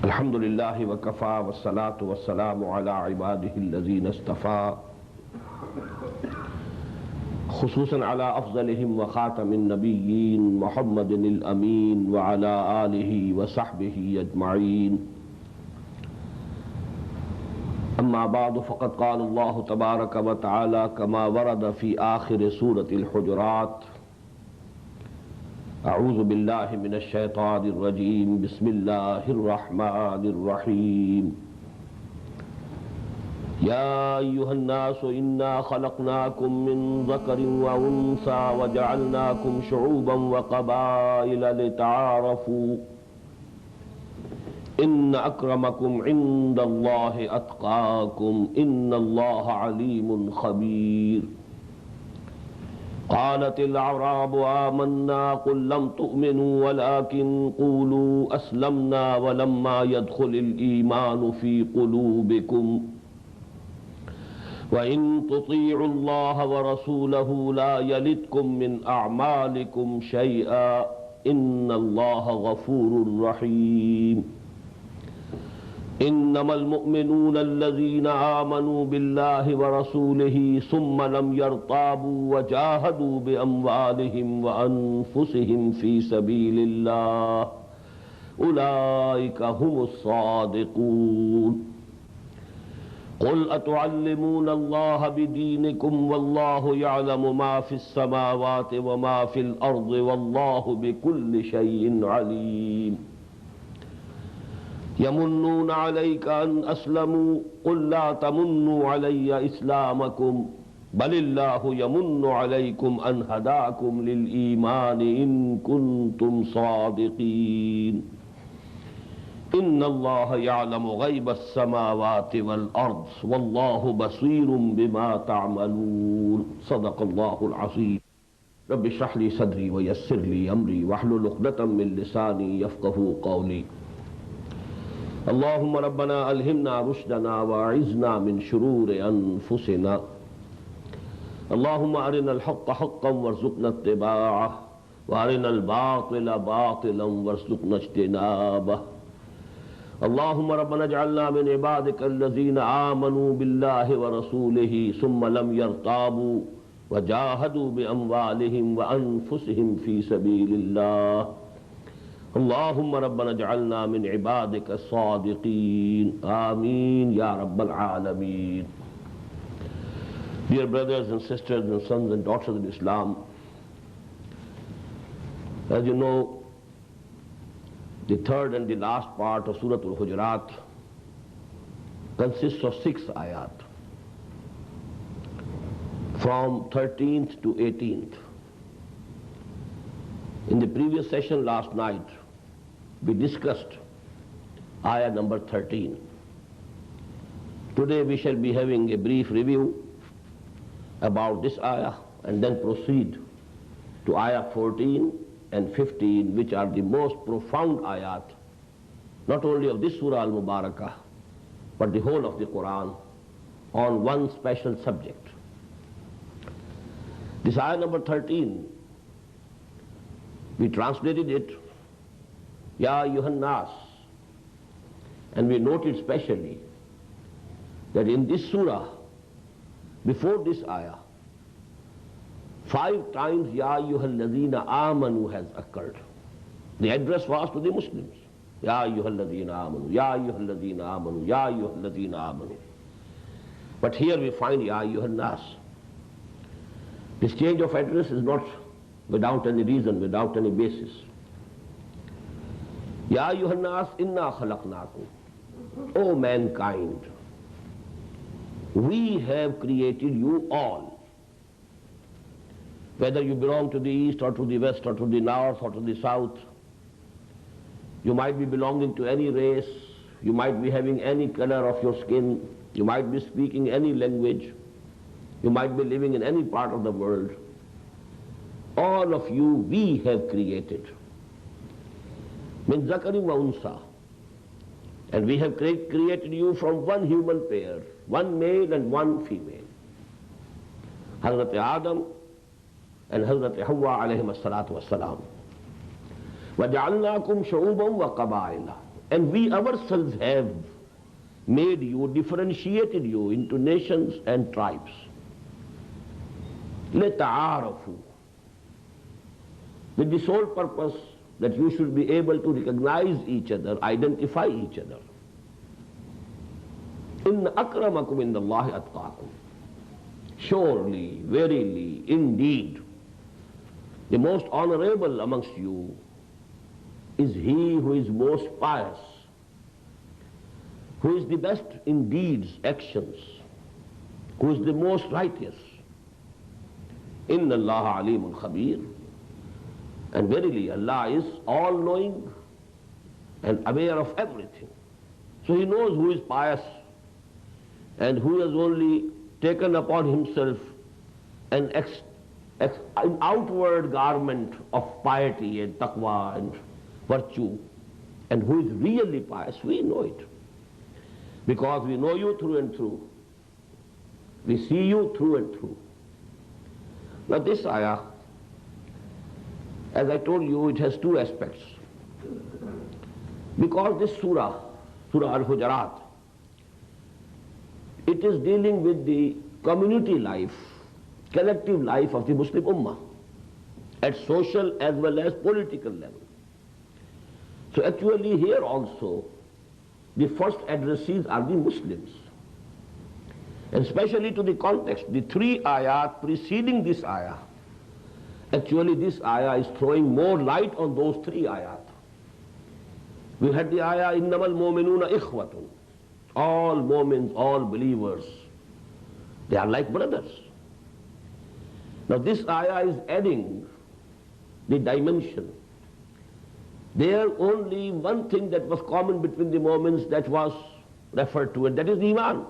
الحمد للہ وکفا والصلاة والسلام علی عبادہ الذین اصطفیٰ خصوصاً علی افضلہم وخاتم النبیین محمد الامین وعلی آلہ وصحبہ اجمعین اما بعد فقد قال اللہ تبارک وتعالی کما ورد فی آخر سورة الحجرات اعوذ باللہ من الشیطان الرجیم بسم اللہ الرحمن الرحیم یا ایہا الناس انا خلقناکم من ذکر وانثی وجعلناکم شعوبا وقبائل لتعارفوا ان اکرمکم عند اللہ اتقاکم ان اللہ علیم خبیر قالت الاعراب آمنا قل لم تؤمنوا ولكن قولوا اسلمنا ولما يدخل الايمان في قلوبكم وان تطيعوا الله ورسوله لا يلدكم من اعمالكم شيئا ان الله غفور رحيم انما المؤمنون الذين آمنوا بالله ورسوله ثم لم يرتابوا وجاهدوا بأموالهم وأنفسهم في سبيل الله أولئك هم الصادقون قل أتعلمون الله بدينكم والله يعلم ما في السماوات وما في الأرض والله بكل شيء عليم یمنون علیک ان اسلموا قل لا تمنوا علی اسلامکم بل اللہ یمن علیکم ان ہداکم للایمان ان کنتم صادقین ان اللہ یعلم غیب السماوات والارض واللہ بصیر بما تعملون صدق اللہ العظیم رب اشرح لی صدری ویسر لی امری واحلل عقدۃ من لسانی یفقہوا قولی اللهم ربنا ألهمنا رشدنا وأعذنا من شرور أنفسنا اللهم أرنا الحق حقا وارزقنا اتباعه وأرنا الباطل باطلا وارزقنا اجتنابه اللهم ربنا اجعلنا من عبادك الذين آمنوا بالله ورسوله ثم لم يرتابوا وجاهدوا بأموالهم وأنفسهم في سبيل الله اللهم ربنا اجعلنا من عبادك الصادقين آمين يا رب العالمين. Dear brothers and sisters and sons and daughters in Islam, as you know, the third and the last part of Surah Al-Hujuraat consists of 6 ayat from 13th to 18th. In the previous session last night, we discussed ayah number 13. Today we shall be having a brief review about this ayah and then proceed to ayah 14 and 15, which are the most profound ayat, not only of this surah al-Mubarakah, but the whole of the Qur'an, on one special subject. This ayah number 13, we translated it, Ya ayyuhan nas, and we noted specially that in this surah, before this ayah, 5 times Ya ayyuhal ladhina amanu has occurred. The address was to the Muslims. Ya ayyuhal ladhina amanu, Ya ayyuhal ladhina amanu, Ya ayyuhal ladhina amanu. But here we find Ya ayyuhan nas. This change of address is not without any reason, without any basis. Ya ayyuhan nas inna khalaqnakum, O mankind, we have created you all. Whether you belong to the east or to the west or to the north or to the south, you might be belonging to any race, you might be having any color of your skin, you might be speaking any language, you might be living in any part of the world. All of you we have created. Min zakarin wa unsa. And we have created you from one human pair, one male and one female. Hazrat Adam and Hazrat Hawa alayhim as-salatu was-salam. وَجَعَلْنَاكُمْ شُعُوبًا وَقَبَائِلًا. And we ourselves have made you, differentiated you into nations and tribes. لِتَعَارَفُوا, with the sole purpose that you should be able to recognize each other, identify each other. إِنَّ أَكْرَمَكُمْ إِنَّ اللَّهِ أَتْقَاكُمْ. Surely, verily, indeed, the most honorable amongst you is he who is most pious, who is the best in deeds, actions, who is the most righteous. Inna Allah alimun khabir. And verily Allah is all-knowing and aware of everything. So he knows who is pious and who has only taken upon himself an outward garment of piety and taqwa and virtue, and who is really pious. We know it, because we know you through and through. We see you through and through. Now this ayah, as I told you, it has two aspects. Because this surah Al-Hujuraat, it is dealing with the community life, collective life of the Muslim Ummah, at social as well as political level. So actually here also, the first addressees are the Muslims. And especially to the context, the three ayat preceding this ayah, actually this ayah is throwing more light on those three ayat. We had the ayah, إِنَّمَا الْمُؤْمِنُونَ إِخْوَةٌ. All mu'mins, all believers, they are like brothers. Now this ayah is adding the dimension. There only one thing that was common between the mu'mins that was referred to, and that is Iman.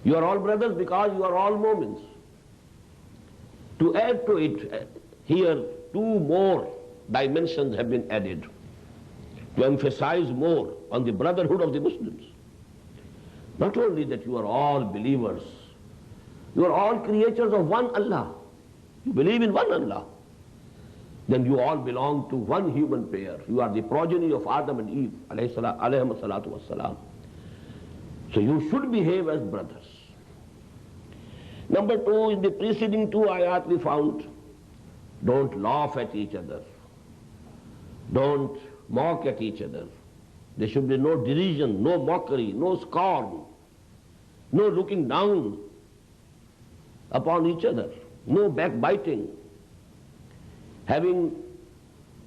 You are all brothers because you are all mu'mins. To add to it, here two more dimensions have been added to emphasize more on the brotherhood of the Muslims. Not only that you are all believers, you are all creatures of one Allah. You believe in one Allah. Then you all belong to one human pair. You are the progeny of Adam and Eve, alayhi salatu wassalam. So you should behave as brothers. Number two, in the preceding two ayat we found, don't laugh at each other. Don't mock at each other. There should be no derision, no mockery, no scorn, no looking down upon each other, no backbiting, having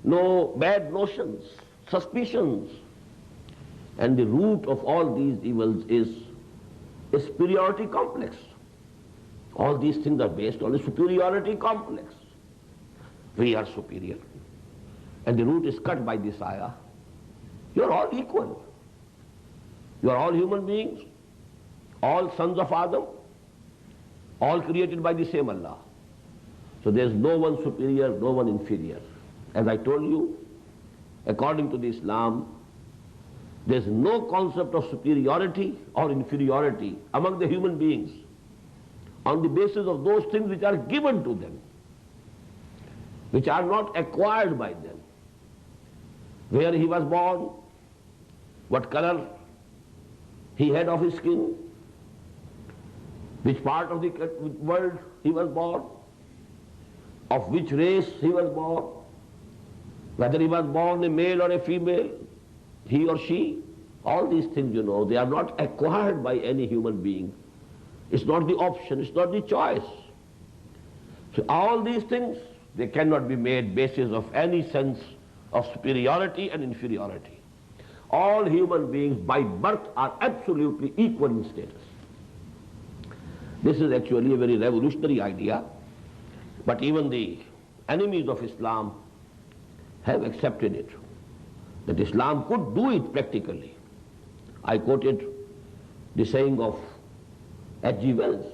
no bad notions, suspicions. And the root of all these evils is a superiority complex. All these things are based on a superiority complex. We are superior. And the root is cut by this ayah. You are all equal. You are all human beings, all sons of Adam, all created by the same Allah. So there is no one superior, no one inferior. As I told you, according to the Islam, there is no concept of superiority or inferiority among the human beings on the basis of those things which are given to them, which are not acquired by them. Where he was born, what color he had of his skin, which part of the world he was born, of which race he was born, whether he was born a male or a female, he or she, all these things, you know, they are not acquired by any human being. It's not the option, it's not the choice. So all these things, they cannot be made basis of any sense of superiority and inferiority. All human beings by birth are absolutely equal in status. This is actually a very revolutionary idea, but even the enemies of Islam have accepted it, that Islam could do it practically. I quoted the saying of H.G. Wells.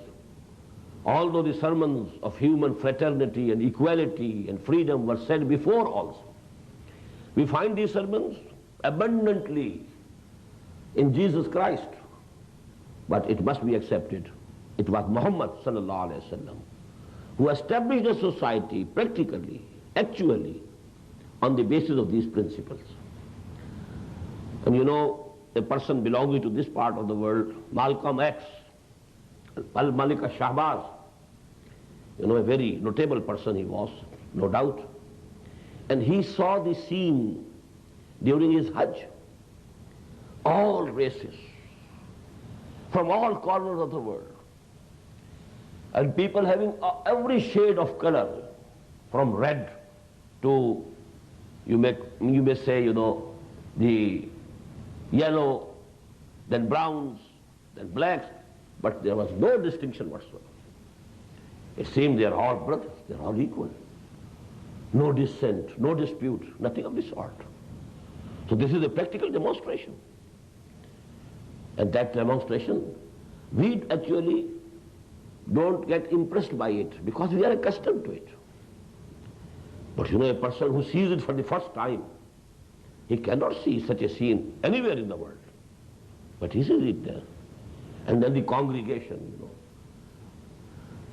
Although the sermons of human fraternity and equality and freedom were said before also, we find these sermons abundantly in Jesus Christ. But it must be accepted. It was Muhammad sallallahu alaihi wasallam who established a society practically, actually, on the basis of these principles. And you know, a person belonging to this part of the world, Malcolm X, Al-Malik al-Shahbaz, you know, a very notable person he was, no doubt. And he saw the scene during his Hajj. All races, from all corners of the world, and people having every shade of color, from red to, you may say, you know, the yellow, then browns, then blacks, but there was no distinction whatsoever. It seemed they are all brothers, they are all equal. No dissent, no dispute, nothing of the sort. So this is a practical demonstration. And that demonstration, we actually don't get impressed by it because we are accustomed to it. But you know, a person who sees it for the first time, he cannot see such a scene anywhere in the world. But he sees it there. And then the congregation, you know,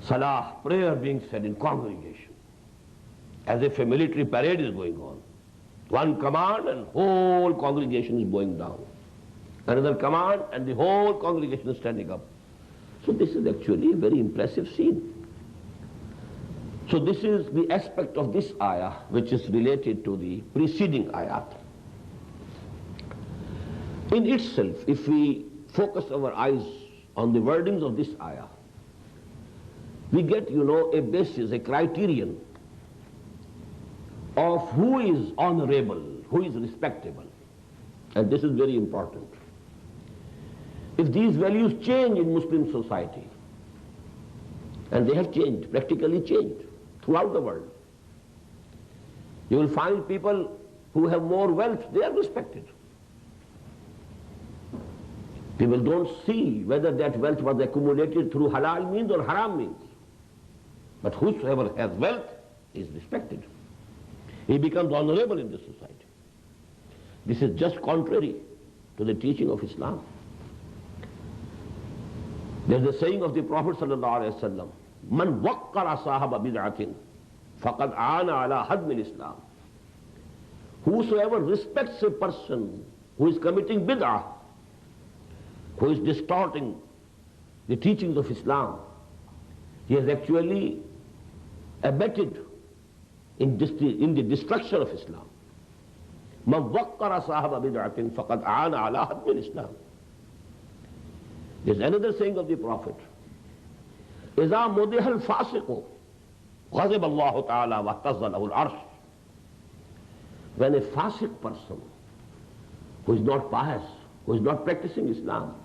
salah, prayer being said in congregation, as if a military parade is going on. One command and whole congregation is going down. Another command and the whole congregation is standing up. So this is actually a very impressive scene. So this is the aspect of this ayah which is related to the preceding ayat. In itself, if we focus our eyes on the wordings of this ayah, we get, you know, a basis, a criterion of who is honorable, who is respectable. And this is very important. If these values change in Muslim society, and they have changed, practically changed throughout the world, you will find people who have more wealth, they are respected. People don't see whether that wealth was accumulated through halal means or haram means. But whosoever has wealth is respected. He becomes honorable in this society. This is just contrary to the teaching of Islam. There's a saying of the Prophet ﷺ, Man waqqara sahaba bid'atin faqad aana ala hadmi al-Islam. Whosoever respects a person who is committing bid'ah, who is distorting the teachings of Islam, he has actually abetted in the destruction of Islam. Man waqqara sahaba bid'atin faqad aana ala hadmi al-Islam. There's another saying of the Prophet, إِذَا مُدِحَ الْفَاسِقُ غَضِبَ اللَّهُ تَعَالَى وَاهْتَزَّ لَهُ الْعَرْشُ. When a fasiq person, who is not pious, who is not practicing Islam,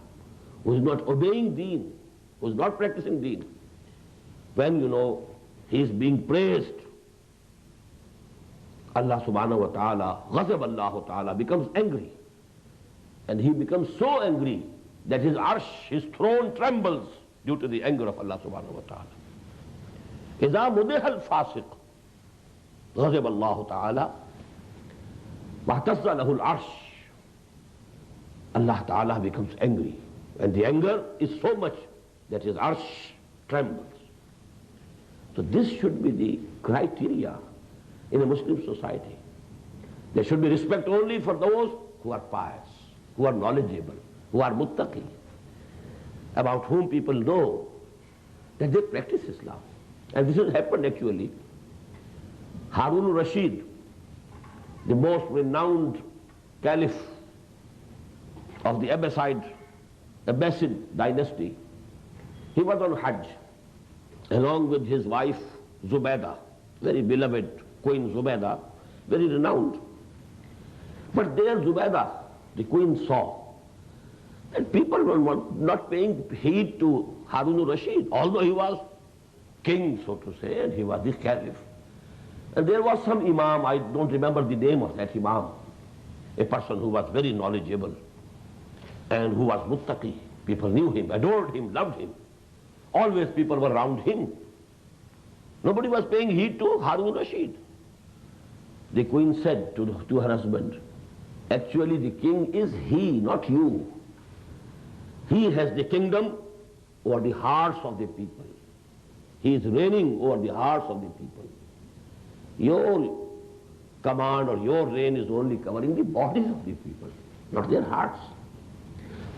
who is not obeying deen, who is not practicing deen, when, you know, he is being praised, Allah subhanahu wa ta'ala, غَضِبَ اللَّهُ تَعَالَى, becomes angry. And he becomes so angry that his arsh, his throne trembles due to the anger of Allah subhanahu wa ta'ala. إِذَا مُدِحَ الْفَاسِقُ غَضِبَ اللَّهُ تَعَالَى وَاهْتَزَّ لَهُ الْعَرْشُ. Allah ta'ala becomes angry. And the anger is so much that his arsh trembles. So this should be the criteria in a Muslim society. There should be respect only for those who are pious, who are knowledgeable, who are muttaqi, about whom people know that they practice Islam. And this has happened actually. Harun al-Rashid, the most renowned caliph of the Abbasid dynasty, he was on Hajj along with his wife Zubaydah, very beloved Queen Zubaydah, very renowned. But there Zubaydah, the queen, saw and people were not paying heed to Harun al-Rashid, although he was king, so to say, and he was the caliph. And there was some imam, I don't remember the name of that imam, a person who was very knowledgeable and who was muttaqi. People knew him, adored him, loved him. Always people were around him. Nobody was paying heed to Harun al-Rashid. The queen said to her husband, actually the king is he, not you. He has the kingdom over the hearts of the people. He is reigning over the hearts of the people. Your command or your reign is only covering the bodies of the people. not their hearts.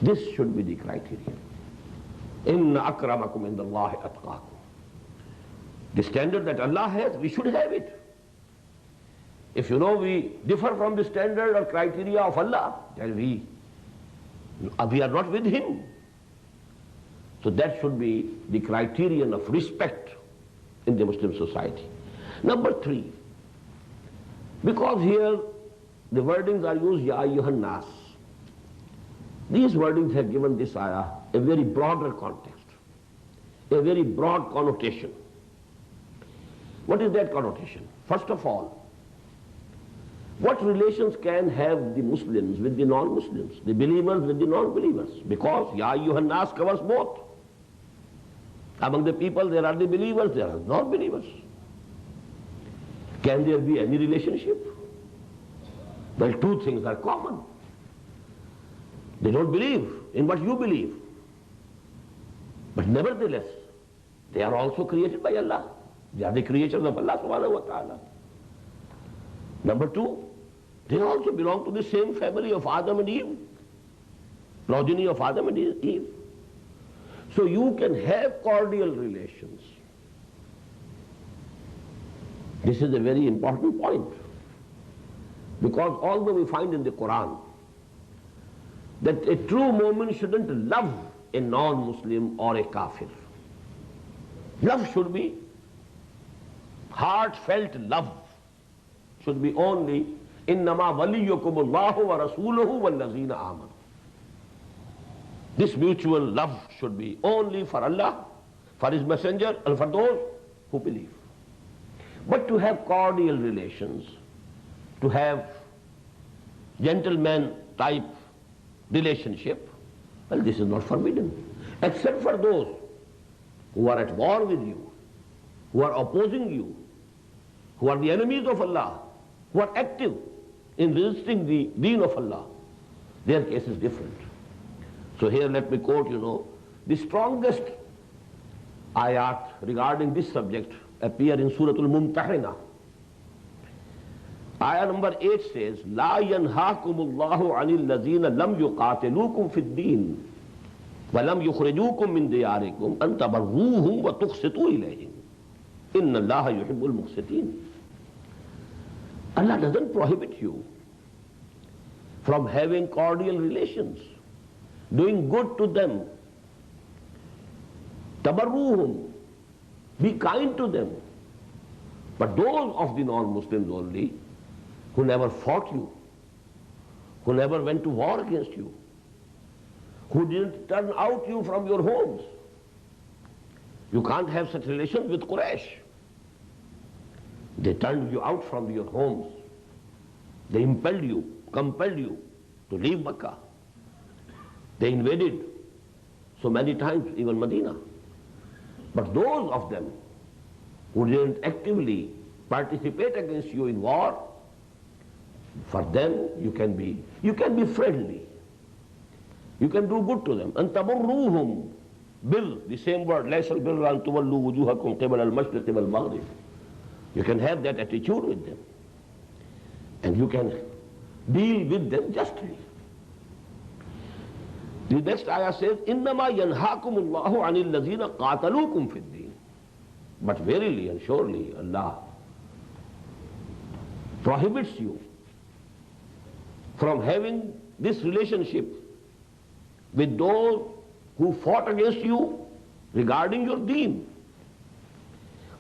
This should be the criterion. Inna akramakum indallahi atqakum. The standard that Allah has, we should have it. If we differ from the standard or criteria of Allah, then we are not with Him. So that should be the criterion of respect in the Muslim society. Number 3, because here the wordings are used, Ya ayyuhan nas. These wordings have given this ayah a very broader context, a very broad connotation. What is that connotation? First of all, what relations can have the Muslims with the non-Muslims, the believers with the non-believers? Because Ya ayyuhan nas covers both. Among the people there are the believers, there are non-believers. Can there be any relationship? Well, two things are common. They don't believe in what you believe. But nevertheless, they are also created by Allah. They are the creatures of Allah subhanahu wa ta'ala. Number 2, they also belong to the same family of Adam and Eve, progeny of Adam and Eve. So you can have cordial relations. This is a very important point. Because although we find in the Qur'an that a true mu'min shouldn't love a non-Muslim or a kafir. Love should be heartfelt love. Should be only innama waliyukumullahu wa rasuluhu wallazina amanu. This mutual love should be only for Allah, for His Messenger, and for those who believe. But to have cordial relations, to have gentleman type relationship, well, this is not forbidden, except for those who are at war with you, who are opposing you, who are the enemies of Allah, who are active in resisting the deen of Allah. Their case is different. So here let me quote, the strongest ayat regarding this subject appear in Surah Al-Mumtahina. Ayah number 8 says, La yanhaakumullahu anil lazina lam yuqatilukum fid din wa lam yukhrijukum min diyarikum an tabarruhum wa tuqsitu ilayhim. Inna Allaha yuhibbul muqsitin. Allah doesn't prohibit you from having cordial relations, doing good to them. Tabarruhum, be kind to them. But those of the non-Muslims only who never fought you, who never went to war against you, who didn't turn out you from your homes. You can't have such relations with Quraysh. They turned you out from your homes. They impelled you, compelled you to leave Makkah. They invaded so many times, even Medina. But those of them who didn't actively participate against you in war, for them you can be friendly. You can do good to them. And tabarruhum, bil, the same word, laysal birra an tuwallu wujuhakum qibala al-mashriqi wal-maghrib. You can have that attitude with them. And you can deal with them justly. The next ayah says, Innama yanhaakumullahu anil lazina qatalukum fid din. But verily and surely Allah prohibits you from having this relationship with those who fought against you regarding your deen.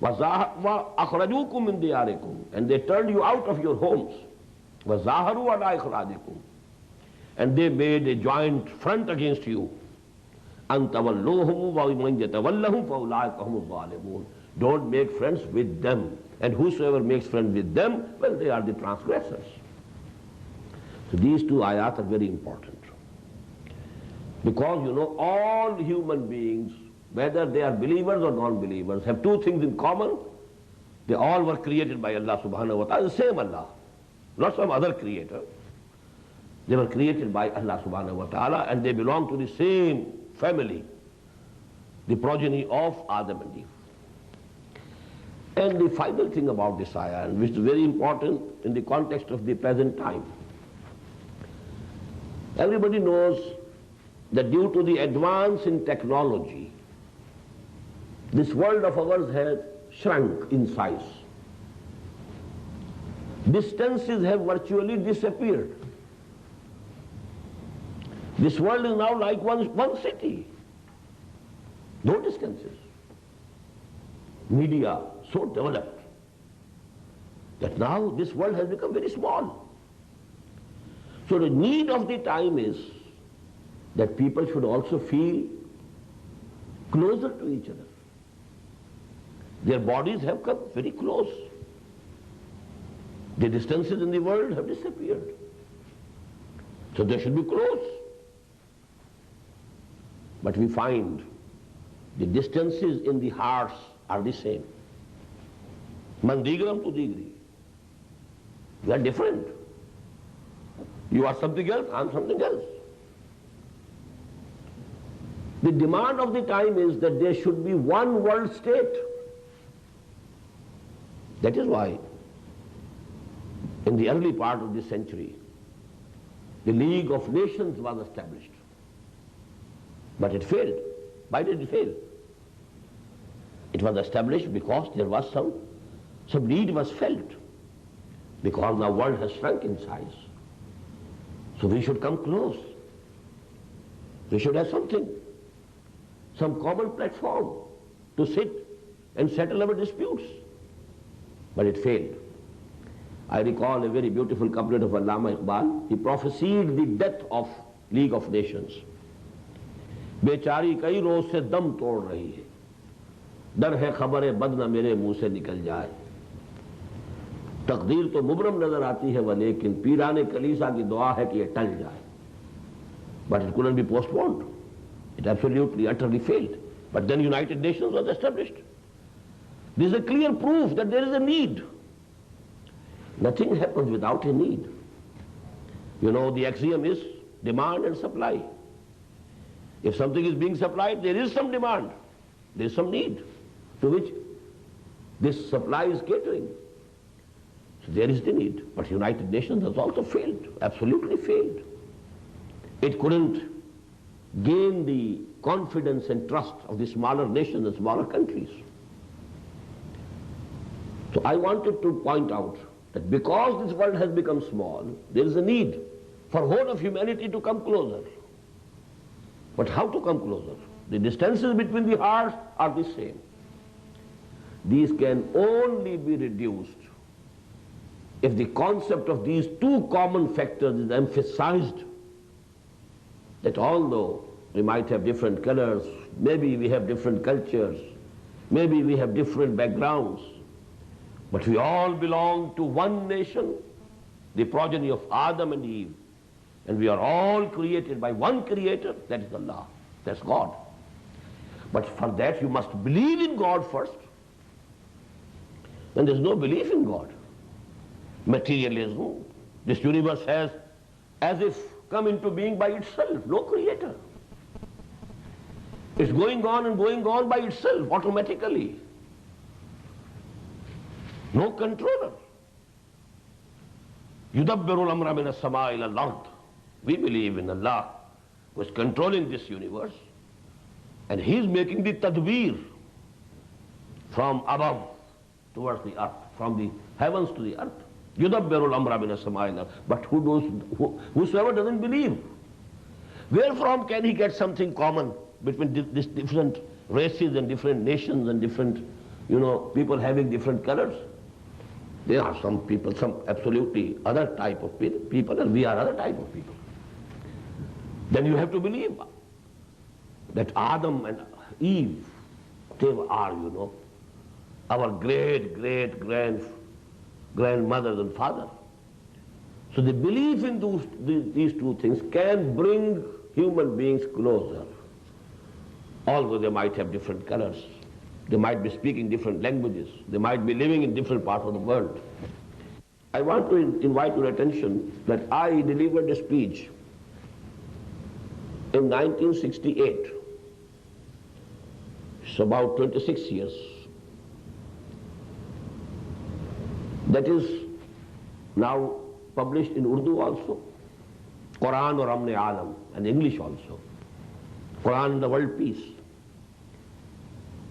وَأَخْرَجُوكُم مِّن دِيَارِكُمْ, and they turned you out of your homes. وَظَاهَرُوا عَلَىٰ إِخْرَاجِكُمْ, and they made a joint front against you. أَن تَوَلُّوهُمْ وَمَن يَتَوَلَّهُمْ فَأُولَٰئِكَ هُمُ الظَّالِمُونَ. Don't make friends with them, and whosoever makes friends with them, well, they are the transgressors. So these two ayat are very important. Because all human beings, whether they are believers or non-believers, have two things in common. They all were created by Allah subhanahu wa ta'ala, the same Allah, not some other creator. They were created by Allah subhanahu wa ta'ala, and they belong to the same family, the progeny of Adam and Eve. And the final thing about this ayah, which is very important in the context of the present time, Everybody knows that due to the advance in technology, this world of ours has shrunk in size. Distances have virtually disappeared. This world is now like one city. No distances. Media so developed that now this world has become very small. So the need of the time is that people should also feel closer to each other. Their bodies have come very close. The distances in the world have disappeared. So they should be close. But we find the distances in the hearts are the same. Mandigram to digri. We are different. You are something else, I am something else. The demand of the time is that there should be one world state. That is why in the early part of this century, the League of Nations was established. But it failed. Why did it fail? It was established because there was some need was felt. Because the world has shrunk in size. So we should come close. We should have something, some common platform to sit and settle our disputes. But it failed. I recall a very beautiful couplet of Allama Iqbal. He prophesied the death of League of Nations. बेचारी कई रोज से दम तोड़ रही है, डर है खबर बद न मेरे मुंह से निकल जाए। तकदीर तो मुबरम नजर आती है वह, लेकिन पीराने कलीसा की दुआ है कि ये टल जाए। But it couldn't be postponed. It absolutely, utterly failed. But then United Nations was established. This is a clear proof that there is a need. Nothing happens without a need. You know, the axiom is demand and supply. If something is being supplied, there is some demand, there is some need to which this supply is catering. So there is the need. But United Nations has also failed, absolutely failed. It couldn't gain the confidence and trust of the smaller nations and smaller countries. So I wanted to point out that because this world has become small, there is a need for whole of humanity to come closer. But how to come closer? The distances between the hearts are the same. These can only be reduced if the concept of these two common factors is emphasized, that although we might have different colors, maybe we have different cultures, maybe we have different backgrounds, but we all belong to one nation, the progeny of Adam and Eve. And we are all created by one creator, that is Allah, that's God. But for that you must believe in God first. And there's no belief in God. Materialism, this universe has as if come into being by itself, no creator. It's going on and going on by itself, automatically. No controller. يُدَبِّرُ الْأَمْرَ مِنَ السَّمَاءِ إِلَى الْأَرْضِ. We believe in Allah who is controlling this universe, and He is making the tadbir from above towards the earth, from the heavens to the earth. يُدَبِّرُ الْأَمْرَ مِنَ السَّمَاءِ إِلَى الْأَرْضِ. But whosoever doesn't believe, where from can he get something common between these different races and different nations and different, people having different colors? There are some people, some absolutely other type of people, and we are other type of people. Then you have to believe that Adam and Eve, they are, our grandmothers and fathers. So the belief in these two things can bring human beings closer. Although they might have different colors, they might be speaking different languages, they might be living in different parts of the world. I want to invite your attention that I delivered a speech in 1968. It's about 26 years. That is now published in Urdu also. Qur'an or Amne Alam, and English also. Qur'an and the world peace.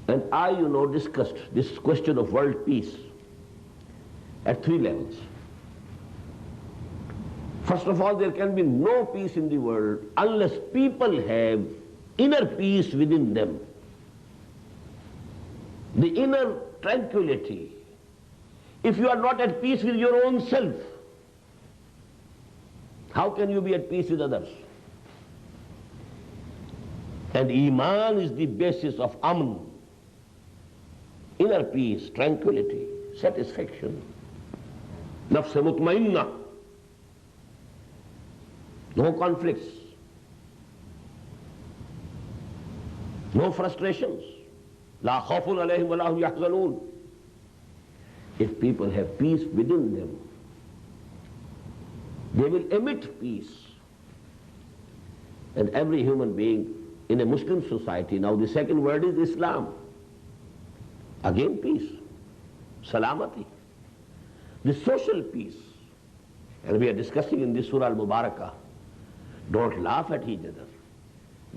And I, discussed this question of world peace at 3 levels. First of all, there can be no peace in the world unless people have inner peace within them. The inner tranquility. If you are not at peace with your own self, how can you be at peace with others? And Iman is the basis of Amn, inner peace, tranquility, satisfaction, Nafs mutmainna, no conflicts, no frustrations, la khawfun alayhim wa la hum yahzanun. If people have peace within them, they will emit peace. And every human being in a Muslim society, now the second word is Islam. Again peace, salamati, the social peace. And we are discussing in this Surah Al-Mubarakah, don't laugh at each other,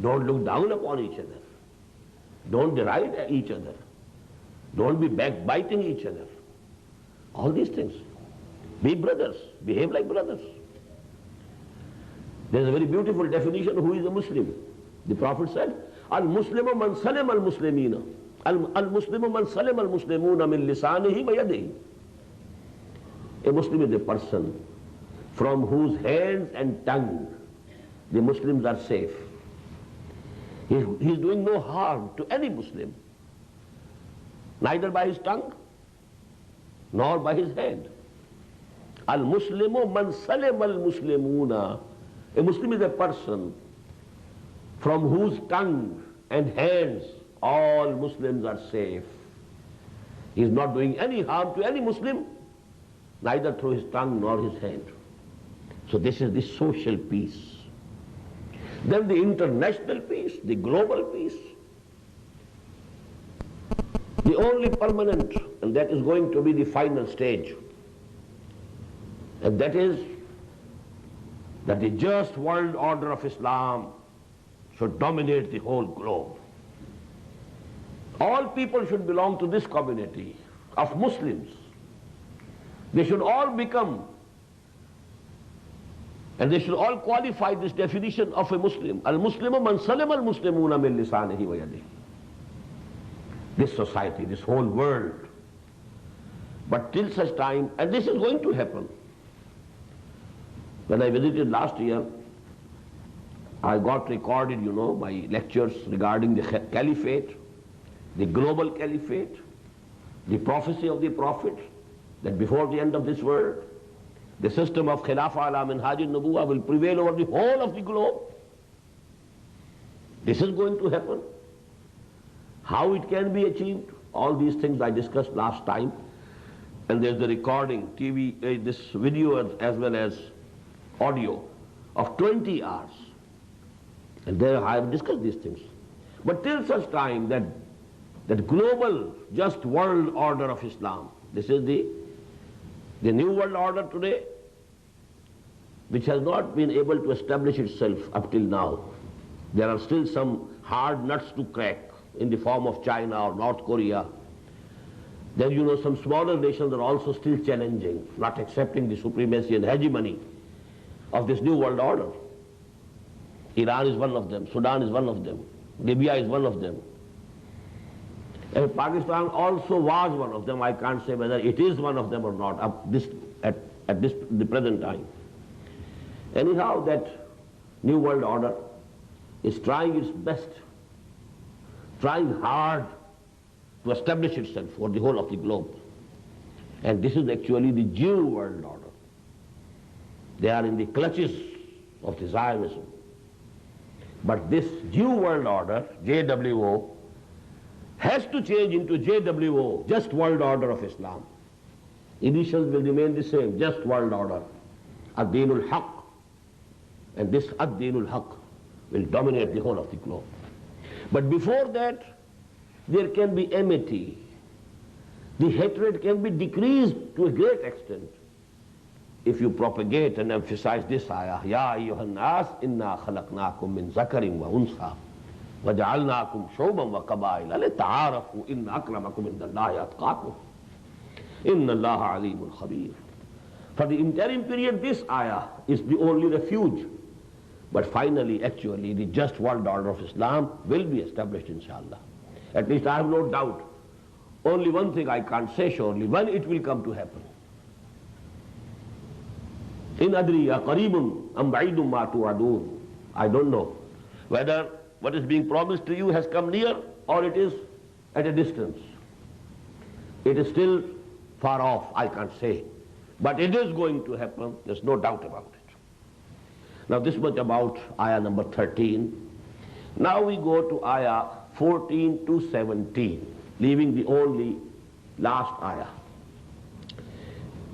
don't look down upon each other, don't deride each other, don't be backbiting each other. All these things. Be brothers, behave like brothers. There is a very beautiful definition of who is a Muslim. The Prophet said, Al-Muslimu man salim al-Muslimina. Al-Muslimu man salim al-Muslimuna min lisanihi wa yadihi. A Muslim is a person from whose hands and tongue the Muslims are safe. He is doing no harm to any Muslim, neither by his tongue nor by his hand. Al-Muslimu man salim al-Muslimuna. A Muslim is a person from whose tongue and hands all Muslims are safe. He is not doing any harm to any Muslim, neither through his tongue nor his hand. So this is the social peace. Then the international peace, the global peace. The only permanent, and that is going to be the final stage, and that is that the just world order of Islam should dominate the whole globe. All people should belong to this community of Muslims. They should all become, and they should all qualify this definition of a Muslim. Al-Muslimu man salim al-Muslimuna min lisanihi wa yadihi. This society, this whole world. But till such time, and this is going to happen. When I visited last year, I got recorded, my lectures regarding the caliphate, the global caliphate, the prophecy of the Prophet, that before the end of this world, the system of Khilafah ala minhaj al-Nubuwah will prevail over the whole of the globe. This is going to happen. How it can be achieved, all these things I discussed last time. And there's the recording, TV, this video as well as audio of 20 hours. And there I have discussed these things. But till such time that global just world order of Islam, this is the new world order today, which has not been able to establish itself up till now. There are still some hard nuts to crack in the form of China or North Korea. Then some smaller nations are also still challenging, not accepting the supremacy and hegemony of this new world order. Iran is one of them, Sudan is one of them, Libya is one of them. And Pakistan also was one of them. I can't say whether it is one of them or not at the present time. Anyhow, that new world order is trying its best, trying hard to establish itself for the whole of the globe. And this is actually the Jew world order. They are in the clutches of the Zionism. But this Jew world order, JWO, has to change into JWO, just world order of Islam. Initials will remain the same, just world order. Ad-Dinul Haq. And this Ad-Dinul Haq will dominate the whole of the globe. But before that, there can be enmity. The hatred can be decreased to a great extent. if you propagate and emphasize this ayah, Ya ayyuhan nas, inna khalaqnakum min zakarin wa unsa, wa ja'alnakum shu'uban wa qabaila lita'arafu, inna akramakum indallahi atqakum, inna allaha alimun khabir. For the interim period, this ayah is the only refuge. But finally, actually, the just world order of Islam will be established, inshallah. At least I have no doubt. Only one thing I can't say surely, when it will come to happen. In adri qaribun am ba'idun ma tu'adun. I don't know whether what is being promised to you has come near or it is at a distance. It is still far off, I can't say. But it is going to happen, there's no doubt about it. Now this much about ayah number 13. Now we go to ayah 14 to 17, leaving the only last ayah.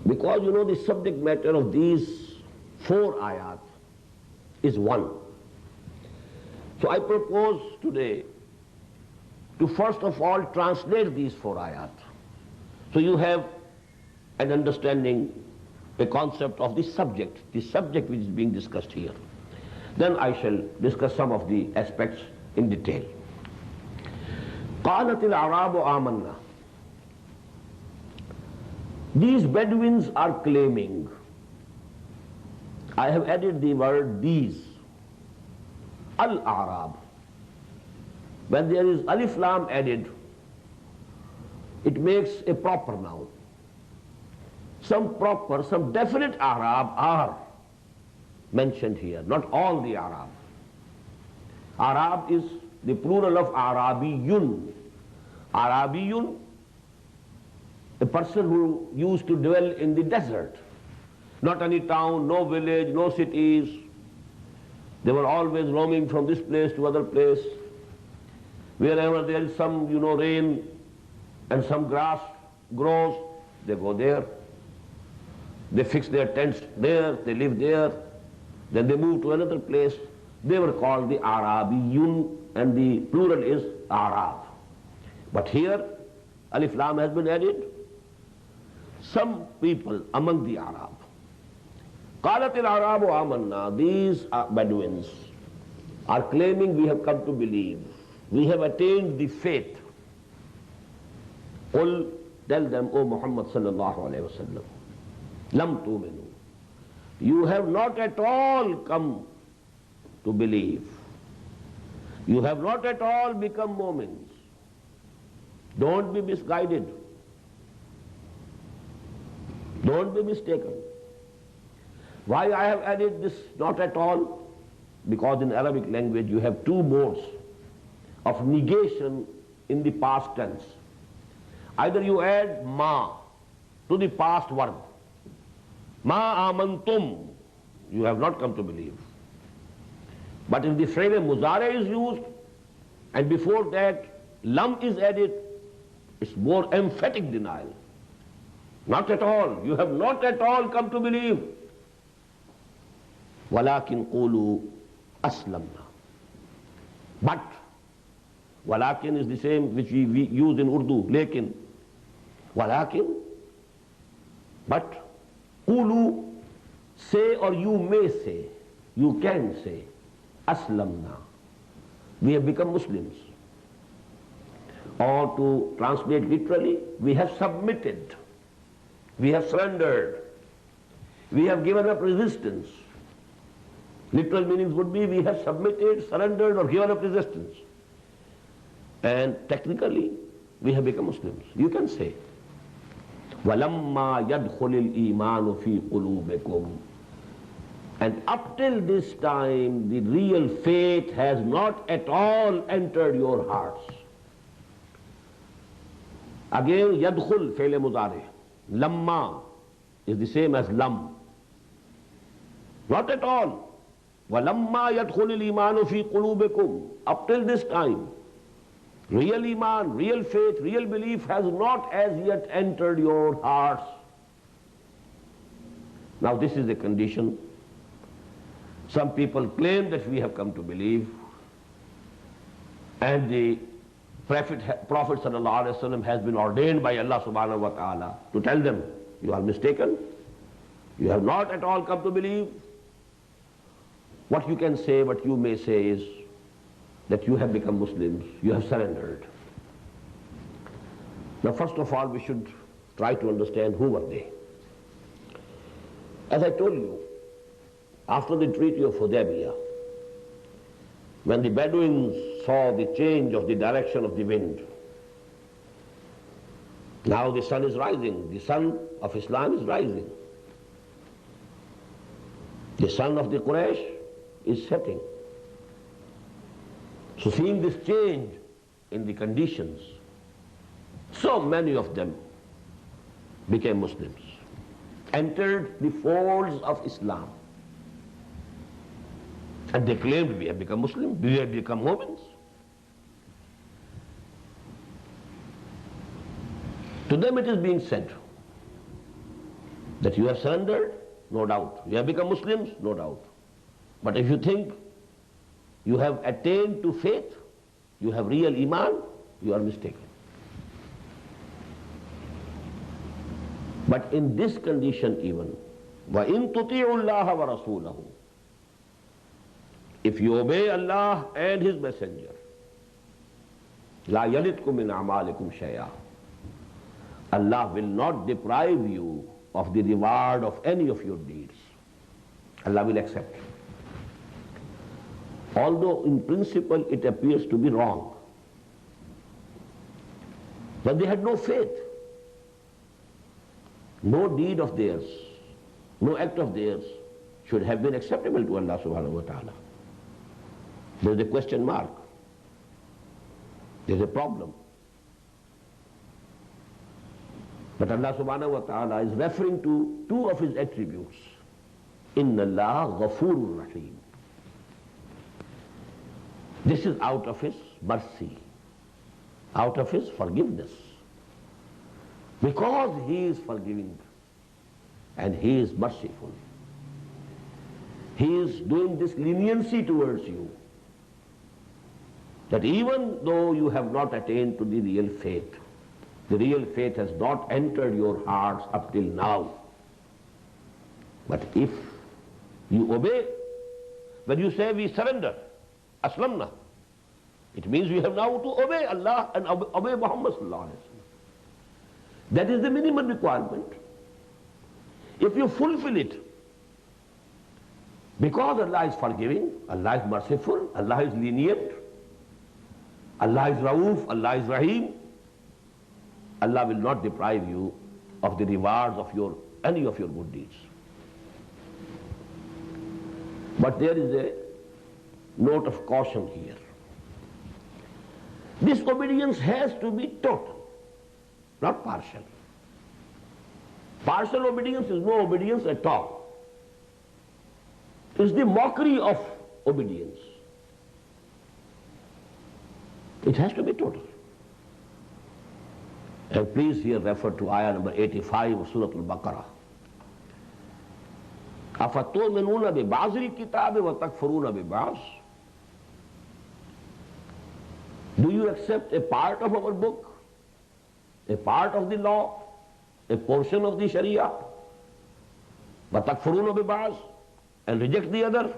Because you know the subject matter of these 4 ayat is one. So I propose today to first of all translate these 4 ayat. So you have an understanding, a concept of the subject which is being discussed here. Then I shall discuss some of the aspects in detail. قالت الأعراب آمنا. These Bedouins are claiming. I have added the word these. Al-A'rab. When there is alif lam added, it makes a proper noun. Some proper, some definite Arab are mentioned here, not all the Arab. Arab is the plural of Arabiyun. Arabiyun, a person who used to dwell in the desert. Not any town, no village, no cities. They were always roaming from this place to other place. Wherever there is some, rain and some grass grows, they go there. They fix their tents there, they live there. Then they move to another place. They were called the Arabiyun, and the plural is Arab. But here, alif lam has been added. Some people among the Arab. قالت الأعراب آمنا. These Bedouins are claiming we have come to believe. We have attained the faith. قل, tell them, O Muhammad sallallahu alayhi wa sallam, lam tu'minu. You have not at all come to believe. You have not at all become Mu'mins. Don't be misguided. Don't be mistaken. Why I have added this not at all? Because in Arabic language you have 2 modes of negation in the past tense. Either you add ma to the past verb. Ma amantum, you have not come to believe. But if the phrase muzare is used and before that lam is added, it's more emphatic denial. Not at all. You have not at all come to believe. Walakin qulu aslamna. But walakin is the same which we use in Urdu. Lekin. Walakin. But qulu, say, or you may say, you can say, aslamna. We have become Muslims. Or to translate literally, we have submitted. We have surrendered. We have given up resistance. Literal meanings would be we have submitted, surrendered, or given up resistance. And technically, we have become Muslims. You can say, وَلَمَّا يَدْخُلِ الْإِيمَانُ فِي قُلُوبِكُمْ. And up till this time, the real faith has not at all entered your hearts. Again, يَدْخُل فعل مضارع. Lamma is the same as lam. Not at all. وَلَمَّا يَدْخُلِ الْإِيمَانُ فِي قُلُوبِكُمْ. Up till this time, real iman, real faith, real belief has not as yet entered your hearts. Now this is the condition. Some people claim that we have come to believe, and the Prophet sallallahu alaihi wasallam has been ordained by Allah subhanahu wa ta'ala to tell them, you are mistaken. You have not at all come to believe. What you can say, what you may say is that you have become Muslims, you have surrendered. Now first of all, we should try to understand who were they. As I told you, after the Treaty of Hudaybiyah, when the Bedouins saw the change of the direction of the wind, now the sun is rising, the sun of Islam is rising. The sun of the Quraysh is setting. So seeing this change in the conditions, so many of them became Muslims, entered the folds of Islam. And they claimed, we have become Muslims, we have become Mu'mins. To them it is being said that you have surrendered, no doubt. You have become Muslims, no doubt. But if you think you have attained to faith, you have real Iman, you are mistaken. But in this condition even, وَإِن تُطِيعُوا اللَّهَ وَرَسُولَهُ, if you obey Allah and His Messenger, لَا يَلِتْكُم مِّنْ أَعْمَالِكُمْ شَيْئًا, Allah will not deprive you of the reward of any of your deeds. Allah will accept. Although in principle it appears to be wrong. But they had no faith. No deed of theirs, no act of theirs should have been acceptable to Allah subhanahu wa ta'ala. There is a question mark. There is a problem. But Allah subhanahu wa ta'ala is referring to two of His attributes. Inna Allah ghafurur rahim. This is out of His mercy, out of His forgiveness. Because He is forgiving and He is merciful. He is doing this leniency towards you, that even though you have not attained to the real faith has not entered your hearts up till now. But if you obey, when you say we surrender, aslamna, it means we have now to obey Allah and obey Muhammad sallallahu alaihi wasallam. That is the minimum requirement. If you fulfill it, because Allah is forgiving, Allah is merciful, Allah is lenient, Allah is Rauf, Allah is Rahim, Allah will not deprive you of the rewards of any of your good deeds. But there is a note of caution here. This obedience has to be total, not partial. Partial obedience is no obedience at all. It's the mockery of obedience. It has to be total. And please here refer to ayah number 85 of Surah Al-Baqarah. أَفَتُؤْمِنُونَ بِبَعْضِ الْكِتَابِ وَتَكْفُرُونَ بِبَعْضٍ. Do you accept a part of our book, a part of the law, a portion of the Sharia, وَتَكْفُرُونَ بِبَعْضٍ, and reject the other?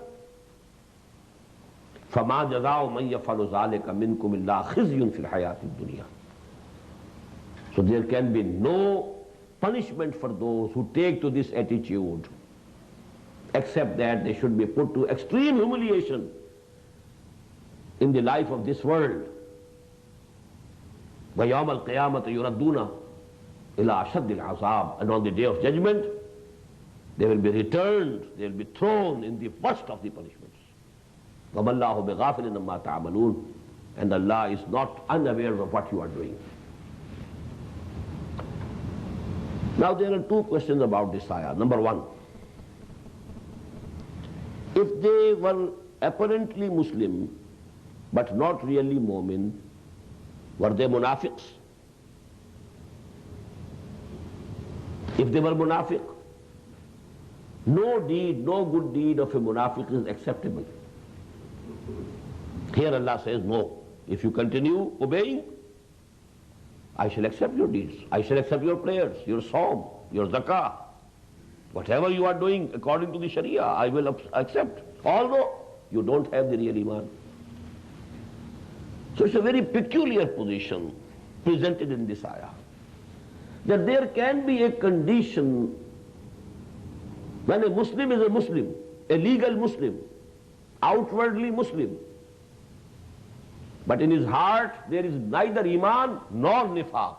فَمَا جَزَاءُ مَنْ يَفْعَلُ ذَلِكَ مِنْكُمْ إِلَّا خِزْيٌ فِي الْحَيَاةِ الدُّنْيَا. So there can be no punishment for those who take to this attitude, except that they should be put to extreme humiliation in the life of this world. وَيَوْمَ الْقِيَامَةِ يُرَدُّونَ إِلَىٰ أَشَدِّ الْعَذَابِ. And on the day of judgment, they will be returned, they will be thrown in the worst of the punishments. وَمَا اللَّهُ بِغَافِلٍ عَمَّا تَعْمَلُونَ. And Allah is not unaware of what you are doing. Now there are two questions about this ayah. Number one, if they were apparently Muslim but not really Mu'min, were they munafiqs? If they were munafiq, no deed, no good deed of a munafiq is acceptable. Here Allah says, no. If you continue obeying, I shall accept your deeds. I shall accept your prayers, your psalm, your zakah. Whatever you are doing according to the Sharia, I will accept, although you don't have the real Iman. So it's a very peculiar position presented in this ayah, that there can be a condition when a Muslim is a Muslim, a legal Muslim, outwardly Muslim, but in his heart there is neither Iman nor Nifaq.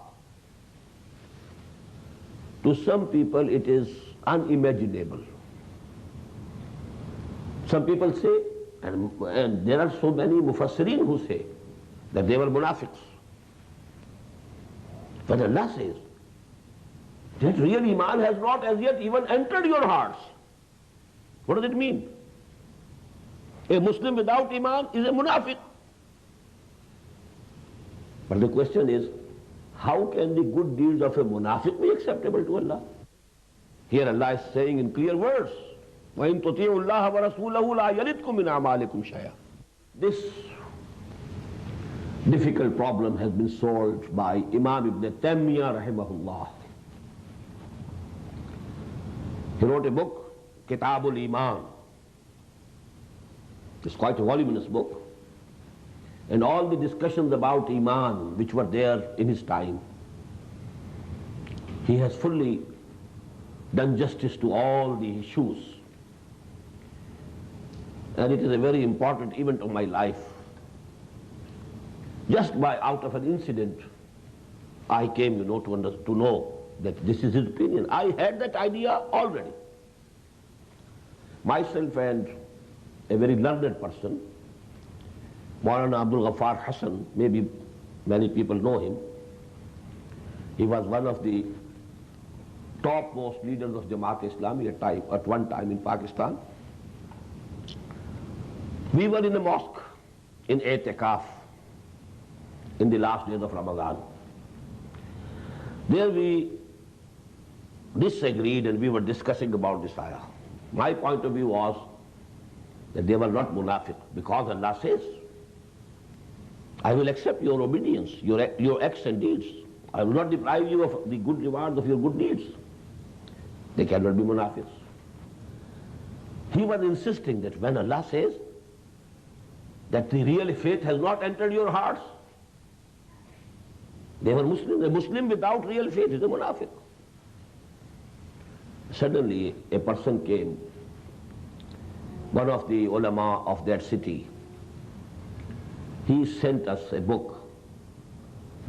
To some people it is unimaginable. Some people say, and there are so many mufassirin who say that they were munafiqs. But Allah says that real Iman has not as yet even entered your hearts. What does it mean? A Muslim without Iman is a munafiq. But the question is, how can the good deeds of a munafiq be acceptable to Allah? Here Allah is saying in clear words, وَإِن تُطِيعُوا اللَّهَ وَرَسُولَهُ لَا يَلِدْكُم مِّنْ أَعْمَالِكُمْ شَيْئًا. This difficult problem has been solved by Imam Ibn Taymiyyah rahimahullah. He wrote a book, Kitabul Iman. It's quite a voluminous book. And all the discussions about Iman which were there in his time, he has fully done justice to all the issues. And it is a very important event of my life. Just by out of an incident, I came, to know that this is his opinion. I had that idea already. Myself and a very learned person, Maulana Abdul Ghaffar Hassan, maybe many people know him. He was one of the topmost leaders of Jamaat-e-Islami at one time in Pakistan. We were in a mosque in I'tikaf in the last days of Ramadan. There we disagreed and we were discussing about this ayah. My point of view was that they were not munafiq, because Allah says, I will accept your obedience, your acts and deeds. I will not deprive you of the good rewards of your good deeds. They cannot be munafiqs. He was insisting that when Allah says that the real faith has not entered your hearts, they were Muslims. A Muslim without real faith is a munafiq. Suddenly a person came, one of the ulama of that city. He sent us a book.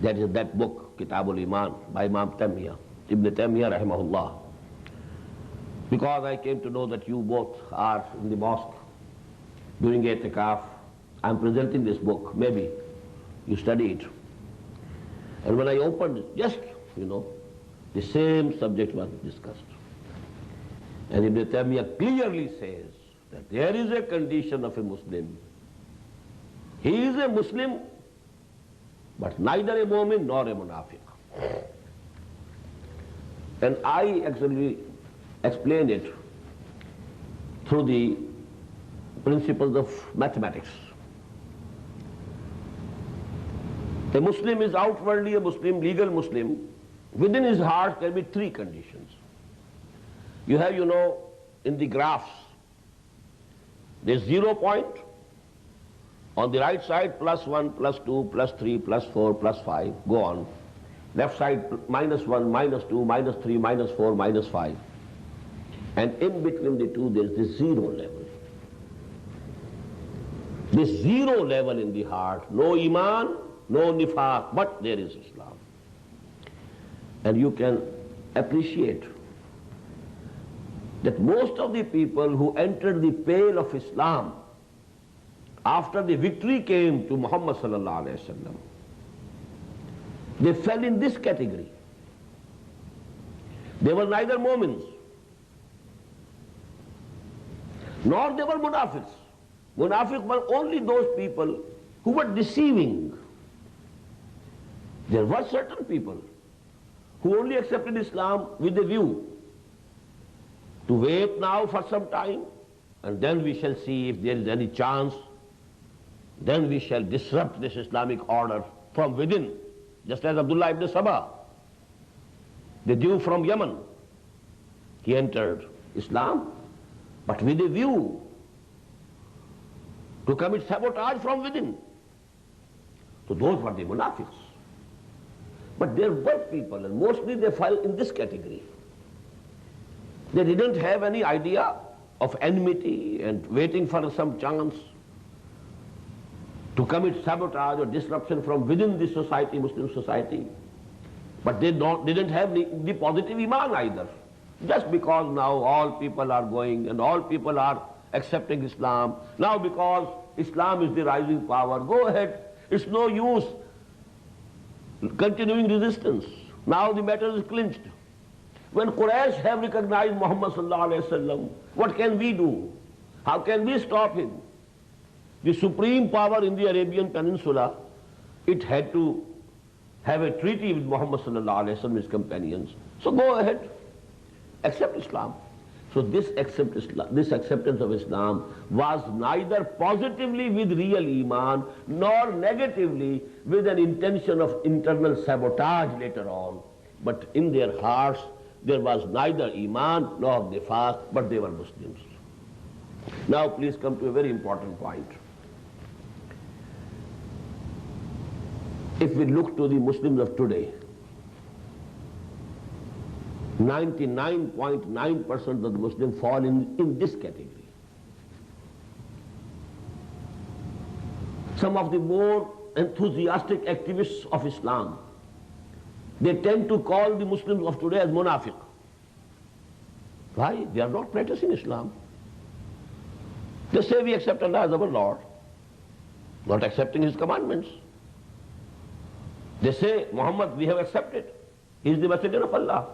That is that book, Kitabul Iman, by Imam Taymiyyah, Ibn Taymiyyah rahimahullah. Because I came to know that you both are in the mosque doing I'tikaf, I'm presenting this book. Maybe you study it. And when I opened it, just, the same subject was discussed. And Ibn Taymiyyah clearly says that there is a condition of a Muslim. He is a Muslim, but neither a mu'min nor a munafiq. And I actually explained it through the principles of mathematics. A Muslim is outwardly a Muslim, legal Muslim. Within his heart there will be three conditions. You have, in the graphs, there's 0 point. On the right side, +1, +2, +3, +4, +5, go on. Left side, -1, -2, -3, -4, -5. And in between the two, there's this zero level. This zero level in the heart, no Iman, no Nifaq, but there is Islam. And you can appreciate that most of the people who entered the pale of Islam after the victory came to Muhammad sallallahu alaihi wasallam, they fell in this category. They were neither Mu'mins, nor they were Munafiqs. Munafiq were only those people who were deceiving. There were certain people who only accepted Islam with a view to wait now for some time, and then we shall see if there is any chance. Then we shall disrupt this Islamic order from within, just as Abdullah ibn Sabah, the Jew from Yemen, he entered Islam, but with a view to commit sabotage from within. So those were the munafiqs. But there were people, and mostly they fell in this category. They didn't have any idea of enmity and waiting for some chance to commit sabotage or disruption from within the society, Muslim society. But they didn't have the positive iman either. Just because now all people are going and all people are accepting Islam, now because Islam is the rising power, go ahead, it's no use continuing resistance. Now the matter is clinched. When Quraysh have recognized Muhammad sallallahu alaihi wasallam, what can we do? How can we stop him? The supreme power in the Arabian Peninsula, it had to have a treaty with Muhammad sallallahu alaihi wasallam, his companions. So go ahead, accept Islam. So this acceptance of Islam was neither positively with real iman nor negatively with an intention of internal sabotage later on. But in their hearts there was neither iman nor nifaq, but they were Muslims. Now please come to a very important point. If we look to the Muslims of today, 99.9% of the Muslims fall in this category. Some of the more enthusiastic activists of Islam, they tend to call the Muslims of today as munafiq. Why? They are not practicing Islam. They say we accept Allah as our Lord, not accepting His commandments. They say, Muhammad, we have accepted. He is the messenger of Allah.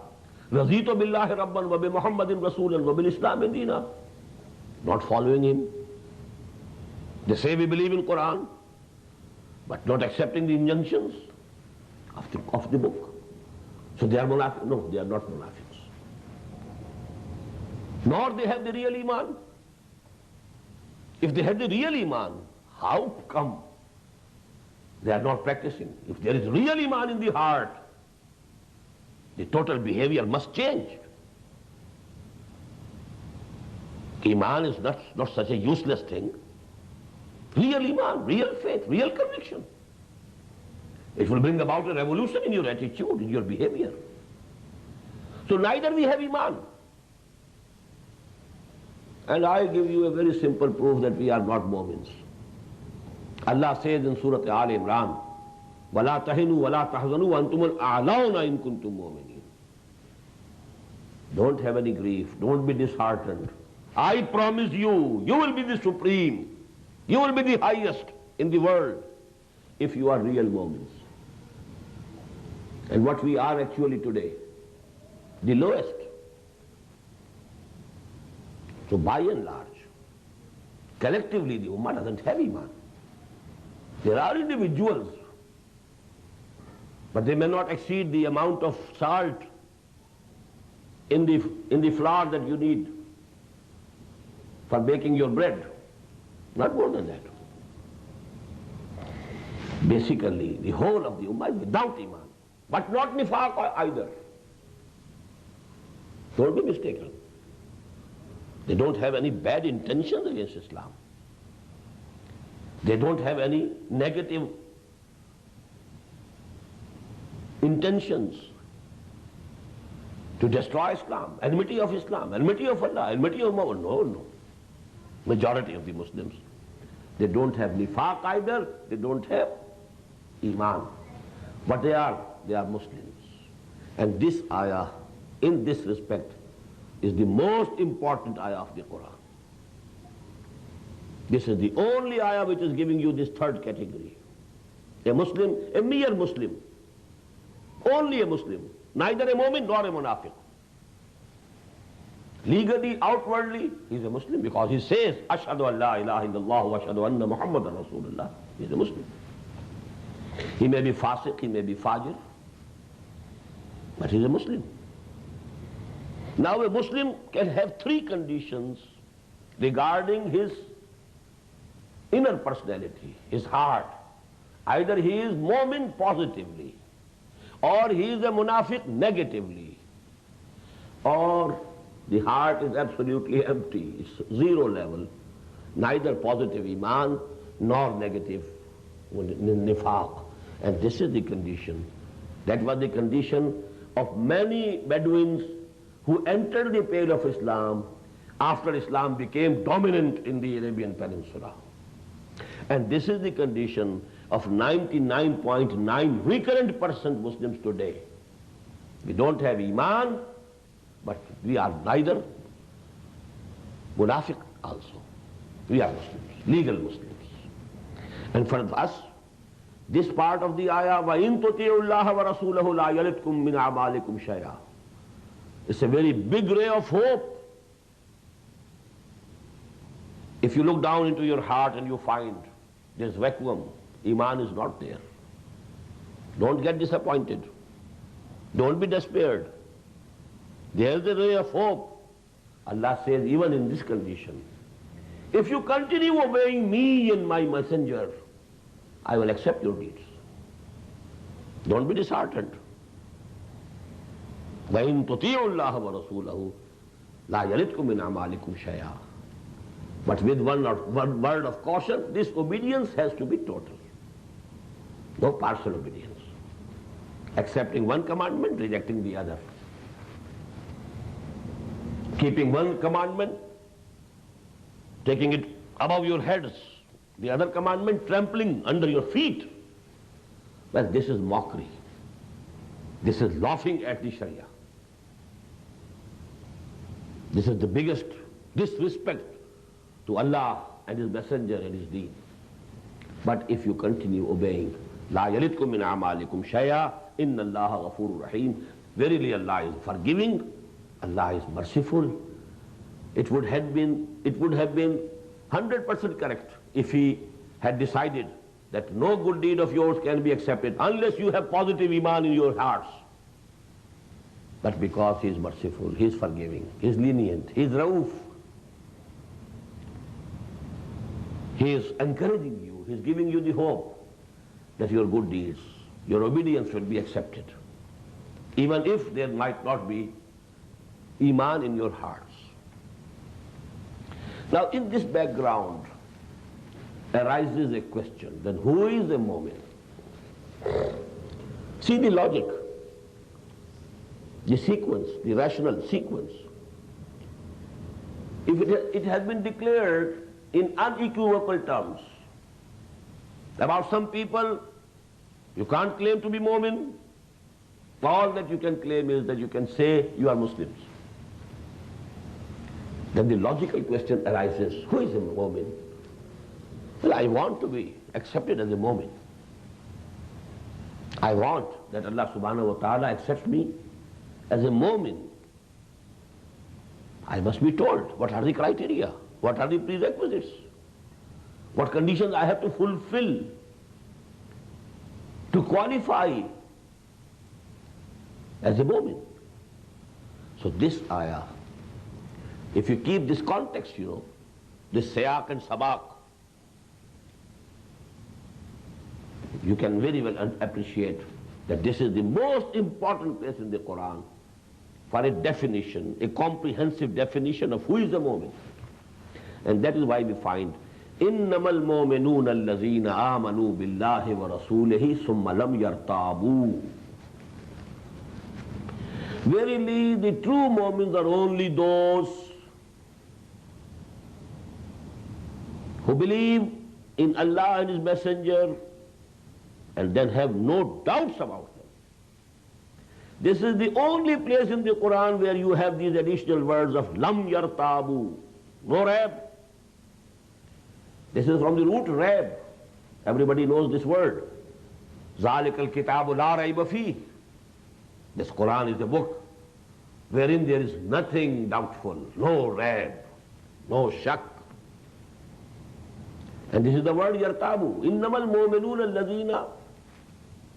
Razitu billahi rabban wa bi Muhammadin rasulan wa bil Islam deena. Not following him. They say we believe in Qur'an, but not accepting the injunctions of the book. So they are munafiq. No, they are not munafiqs. Nor they have the real iman. If they had the real iman, how come they are not practicing? If there is real iman in the heart, the total behavior must change. Iman is not such a useless thing. Real iman, real faith, real conviction. It will bring about a revolution in your attitude, in your behavior. So neither we have iman. And I give you a very simple proof that we are not mu'mins. Allah says in Surah Al-Imran, وَلَا تَهِنُوا وَلَا تَحْزَنُوا وَأَنْتُمُ الْأَعْلَوْنَ إِن كُنتُم مُؤْمِنِينَ. Don't have any grief, don't be disheartened. I promise you, you will be the supreme, you will be the highest in the world if you are real mu'mins. And what we are actually today, the lowest. So by and large, collectively the Ummah doesn't have iman. There are individuals, but they may not exceed the amount of salt in the flour that you need for baking your bread. Not more than that. Basically, the whole of the Ummah is without iman, but not nifaq either. Don't be mistaken. They don't have any bad intentions against Islam. They don't have any negative intentions to destroy Islam, enmity of Islam, enmity of Allah, enmity of Muhammad. No. Majority of the Muslims, they don't have nifaq either, they don't have iman. But they are Muslims. And this ayah, in this respect, is the most important ayah of the Qur'an. This is the only ayah which is giving you this third category. A Muslim, a mere Muslim, only a Muslim, neither a mu'min nor a munafiq. Legally, outwardly, he is a Muslim because he says, Ashhadu an la ilaha illallah wa ashhadu anna Muhammadan Rasulullah. He is a Muslim. He may be fasiq, he may be fajir, but he is a Muslim. Now a Muslim can have three conditions regarding his inner personality, his heart. Either he is mu'min positively, or he is a munafiq negatively, or The heart is absolutely empty. It's zero level. Neither positive iman nor negative nifaq. And this is the condition. That was the condition of many Bedouins who entered the pale of Islam after Islam became dominant in the Arabian Peninsula. And this is the condition of 99.9 recurrent percent Muslims today. We don't have iman, but we are neither munafiq also. We are Muslims, legal Muslims. And for us, this part of the ayah, وَإِن تُطِيعُوا اللَّهَ وَرَسُولَهُ لَا يَلِتْكُم مِّنْ أَعْمَالِكُمْ شَيْئًا. It's a very big ray of hope. If you look down into your heart and you find there's vacuum, iman is not there. Don't get disappointed. Don't be despaired. There's a ray of hope. Allah says, even in this condition, if you continue obeying me and my messenger, I will accept your deeds. Don't be disheartened. وَإِن تُطِيعُوا اللَّهَ وَرَسُولَهُ لَا يَلِتْكُم مِّنْ أَعْمَالِكُمْ شَيْئًا. But with one word of caution, this obedience has to be total. No partial obedience. Accepting one commandment, rejecting the other. Keeping one commandment, taking it above your heads. The other commandment, trampling under your feet. Well, this is mockery. This is laughing at the Sharia. This is the biggest disrespect to Allah and His Messenger and His Deen. But if you continue obeying, لا يلدكم من أعمالكم شيئا إن الله غفور رحيم. Verily Allah is forgiving, Allah is merciful. It would have been 100% correct if He had decided that no good deed of yours can be accepted unless you have positive iman in your hearts. But because He is merciful, He is forgiving, He is lenient, He is rauf, He is encouraging you, He is giving you the hope that your good deeds, your obedience will be accepted, even if there might not be iman in your hearts. Now in this background arises a question, then who is a mu'min? See the logic, the sequence, the rational sequence. If it has been declared in unequivocal terms about some people, you can't claim to be mu'min. All that you can claim is that you can say you are Muslims. Then the logical question arises, who is a mu'min? Well, I want to be accepted as a mu'min. I want that Allah subhanahu wa ta'ala accepts me as a mu'min. I must be told what are the criteria, what are the prerequisites, what conditions I have to fulfill to qualify as a mu'min. So this ayah, if you keep this context, this sayaq and sabaq, you can very well appreciate that this is the most important place in the Qur'an for a definition, a comprehensive definition of who is a mu'min. And that is why we find إِنَّمَا الْمُؤْمِنُونَ الَّذِينَ آمَنُوا بِاللَّهِ وَرَسُولِهِ ثُمَّ لَمْ يَرْتَابُوا. Verily, the true mu'mins are only those who believe in Allah and His Messenger and then have no doubts about them. This is the only place in the Quran where you have these additional words of lam yartabu, no rab. This is from the root rab. Everybody knows this word. Zalikal kitabu la raiba fi. This Quran is a book wherein there is nothing doubtful, no rab, no shak. And this is the word yartabu. Innamal mu'minuna alladhina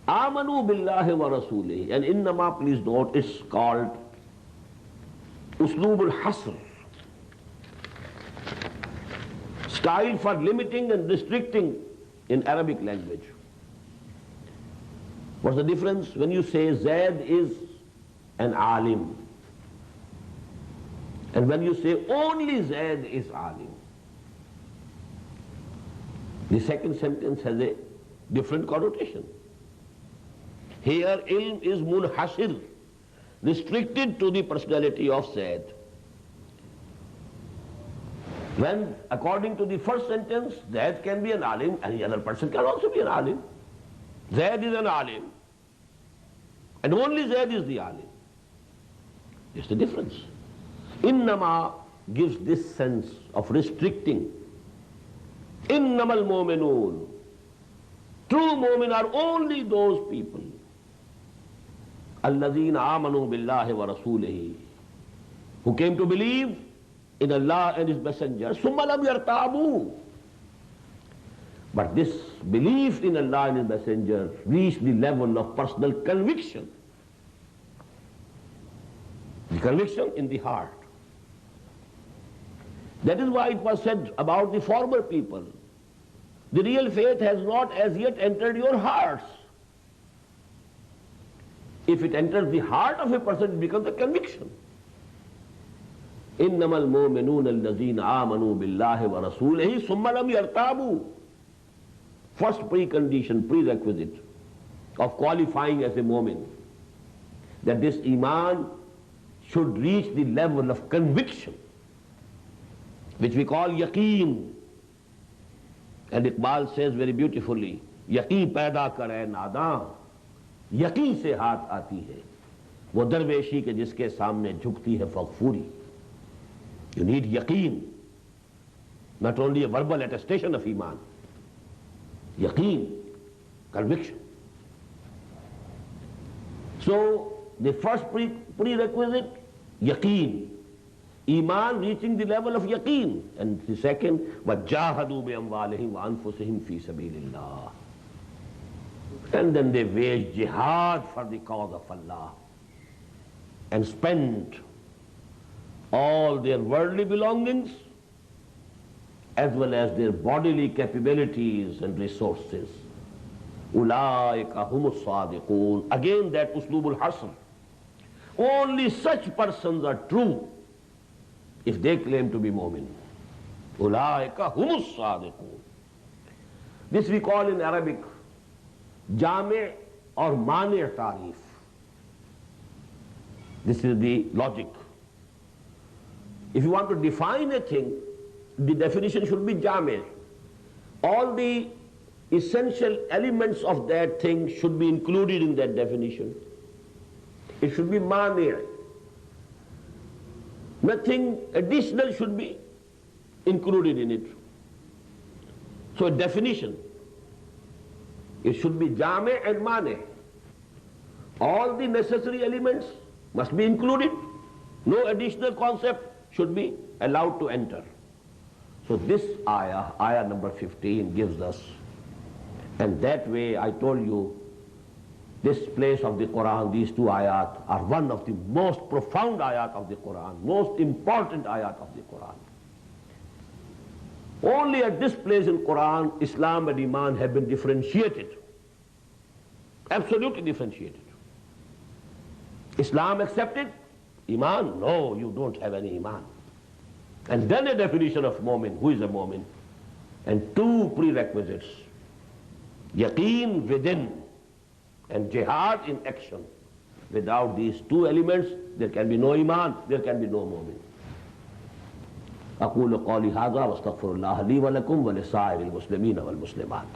amanu billahi wa rasulihi. And innama, please note, it's called uslub al-hasr, style for limiting and restricting in Arabic language. What's the difference? When you say Zaid is an alim, And when you say only Zaid is alim, the second sentence has a different connotation. Here ilm is munhasir, restricted to the personality of Zaid. When, according to the first sentence, Zaid can be an alim, any other person can also be an alim. Zaid is an alim, and only Zaid is the alim. It's the difference. Innama gives this sense of restricting. Innamal mu'minun. True mu'min are only those people. Alladhina amanu billahi wa rasulihi. Who came to believe in Allah and His Messenger. Summa lam yartabu. But this belief in Allah and His Messenger reached the level of personal conviction. The conviction in the heart. That is why it was said about the former people, the real faith has not as yet entered your hearts. If it enters the heart of a person, it becomes a conviction. إِنَّمَا الْمُؤْمِنُونَ الَّذِينَ آمَنُوا بِاللَّهِ وَرَسُولِهِ ثُمَّ لَمْ يَرْتَابُوا. First precondition, prerequisite of qualifying as a mu'min, that this iman should reach the level of conviction, which we call yaqeen. And Iqbal says very beautifully, yaqeen paida kare nadan, yaqeen se haath aati hai, wo darweshi ke jiske samne jhukti hai faghfuri. You need yaqeen, not only a verbal attestation of iman, yaqeen, conviction. So the first prerequisite, yaqeen. Iman reaching the level of yaqeen. And the second, وَجَاهَدُوا بِأَمْوَالِهِمْ وَأَنفُسِهِمْ فِي سَبِيلِ اللَّهِ. And then they waged jihad for the cause of Allah and spent all their worldly belongings as well as their bodily capabilities and resources. أُولَٰئِكَ هُمُ الصَّادِقُونَ. Again that uslubul hasr. Only such persons are true if they claim to be mu'min. Ulaika humus sadiqun. This we call in Arabic jami' or mani' tarif. This is the logic. If you want to define a thing, the definition should be jami'. All the essential elements of that thing should be included in that definition. It should be mani'. Nothing additional should be included in it. So a definition, it should be jami' and mani'. All the necessary elements must be included. No additional concept should be allowed to enter. So this ayah number 15 gives us, and that way I told you, this place of the Qur'an, these two ayat are one of the most profound ayat of the Qur'an, most important ayat of the Qur'an. Only at this place in Qur'an, Islam and Iman have been differentiated. Absolutely differentiated. Islam accepted, Iman, no, you don't have any Iman. And then a definition of mu'min, who is a mu'min? And two prerequisites, yaqeen within, and jihad in action. Without these two elements, there can be no iman, there can be no mu'min. أقول قولي هذا واستغفر الله لي ولكم ولسائر المسلمين والمسلمات.